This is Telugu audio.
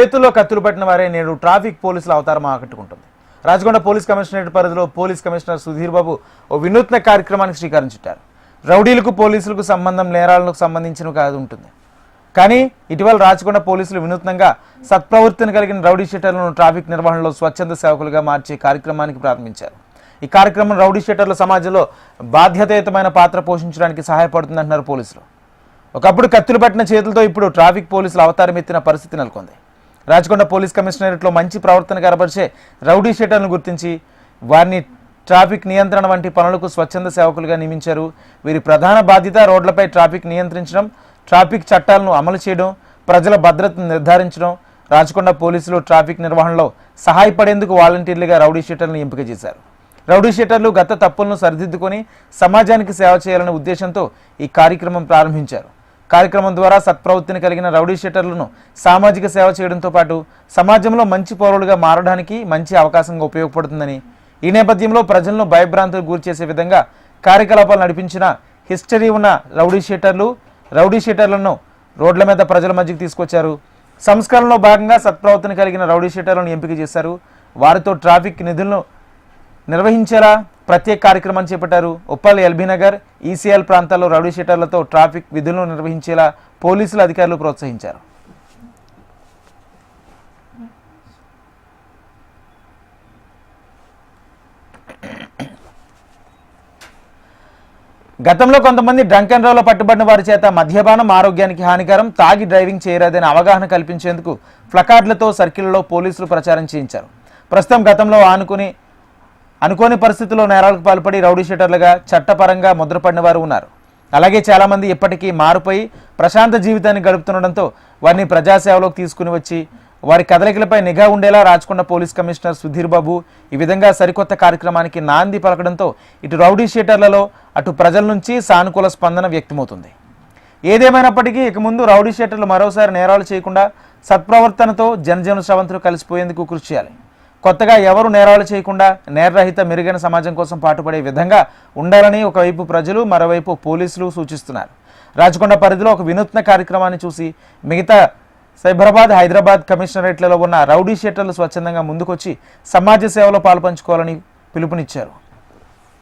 చేతుల్లో కత్తులు పట్టిన వారే నేడు ట్రాఫిక్ పోలీసుల అవతారం ఆకట్టుకుంటుంది. రాచకొండ పోలీస్ కమిషనరేట్ పరిధిలో పోలీస్ కమిషనర్ సుధీర్ బాబు ఓ వినూత్న కార్యక్రమానికి శ్రీకారం చుట్టారు. రౌడీలకు పోలీసులకు సంబంధం నేరాలకు సంబంధించిన కాదు ఉంటుంది. కానీ ఇటీవల రాచకొండ పోలీసులు వినూత్నంగా సత్ప్రవృత్తిని కలిగిన రౌడీ షీటర్లను ట్రాఫిక్ నిర్వహణలో స్వచ్ఛంద సేవకులుగా మార్చే కార్యక్రమానికి ప్రారంభించారు. ఈ కార్యక్రమం రౌడీ షీటర్ల సమాజంలో బాధ్యతాయుతమైన పాత్ర పోషించడానికి సహాయపడుతుందంటున్నారు పోలీసులు. ఒకప్పుడు కత్తులు పట్టిన చేతులతో ఇప్పుడు ట్రాఫిక్ పోలీసులు అవతారం ఎత్తిన పరిస్థితి నెలకొంది. రాచకొండ పోలీస్ కమిషనరేట్లో మంచి ప్రవర్తన కనబరిచే రౌడీ షీటర్లను గుర్తించి వారిని ట్రాఫిక్ నియంత్రణ వంటి పనులకు స్వచ్ఛంద సేవకులుగా నియమించారు. వీరి ప్రధాన బాధ్యత రోడ్లపై ట్రాఫిక్ నియంత్రించడం, ట్రాఫిక్ చట్టాలను అమలు చేయడం, ప్రజల భద్రతను నిర్ధారించడం. రాచకొండ పోలీసులు ట్రాఫిక్ నిర్వహణలో సహాయపడేందుకు వాలంటీర్లుగా రౌడీ షీటర్లను ఎంపిక చేశారు. రౌడీ షీటర్లు గత తప్పులను సరిదిద్దుకొని సమాజానికి సేవ చేయాలనే ఉద్దేశంతో ఈ కార్యక్రమం ప్రారంభించారు. కార్యక్రమం ద్వారా సత్ప్రవృత్తిని కలిగిన రౌడీ షీటర్లను సామాజిక సేవ చేయడంతో పాటు సమాజంలో మంచి పౌరులుగా మారడానికి మంచి అవకాశంగా ఉపయోగపడుతుందని, ఈ నేపథ్యంలో ప్రజలను భయభ్రాంతులకు గురి చేసే విధంగా కార్యకలాపాలు నడిపించిన హిస్టరీ ఉన్న రౌడీ షీటర్లను రోడ్ల మీద ప్రజల మధ్యకి తీసుకొచ్చారు. సంస్కరణలో భాగంగా సత్ప్రవృత్తిని కలిగిన రౌడీ షీటర్లను ఎంపిక చేశారు. వారితో ట్రాఫిక్ నిధులను నిర్వహించేలా ప్రత్యేక కార్యక్రమాన్ని చేపట్టారు. ఉప్పల్, ఎల్బీనగర్, ఈసీఎల్ ప్రాంతాల్లో రౌడీ షీటర్లతో ట్రాఫిక్ విధులను నిర్వహించేలా పోలీసులు అధికారులు ప్రోత్సహించారు. గతంలో కొంతమంది డ్రంక్ అండ్ డ్రైవ్లో పట్టుబడిన వారి చేత మద్యపానం ఆరోగ్యానికి హానికరం, తాగి డ్రైవింగ్ చేయరాదనే అవగాహన కల్పించేందుకు ప్లకార్డులతో సర్కిళ్లలో పోలీసులు ప్రచారం చేయించారు. ప్రస్తుతం గతంలో అనుకోని పరిస్థితుల్లో నేరాలకు పాల్పడి రౌడీ షీటర్లుగా చట్టపరంగా ముద్రపడిన వారు ఉన్నారు. అలాగే చాలామంది ఇప్పటికీ మారిపోయి ప్రశాంత జీవితాన్ని గడుపుతుండడంతో వారిని ప్రజాసేవలోకి తీసుకుని వచ్చి వారి కదలికలపై నిఘా ఉండేలా రాచకొండ పోలీస్ కమిషనర్ సుధీర్ బాబు ఈ విధంగా సరికొత్త కార్యక్రమానికి నాంది పలకడంతో ఇటు రౌడీ షీటర్లలో అటు ప్రజల నుంచి సానుకూల స్పందన వ్యక్తమవుతుంది. ఏదేమైనప్పటికీ ఇక ముందు రౌడీ షీటర్లు మరోసారి నేరాలు చేయకుండా సత్ప్రవర్తనతో జనజీవన స్రవంతులు కలిసిపోయేందుకు కృషి చేయాలి. కొత్తగా ఎవరు నేరాలు చేయకుండా నేరరహిత మెరుగైన సమాజం కోసం పాటుపడే విధంగా ఉండాలని ఒకవైపు ప్రజలు, మరోవైపు పోలీసులు సూచిస్తున్నారు. రాచకొండ పరిధిలో ఒక వినూత్న కార్యక్రమాన్ని చూసి మిగతా సైబరాబాద్, హైదరాబాద్ కమిషనరేట్లలో ఉన్న రౌడీ షీటర్లు స్వచ్ఛందంగా ముందుకొచ్చి సమాజ సేవలో పాల్పంచుకోవాలని పిలుపునిచ్చారు.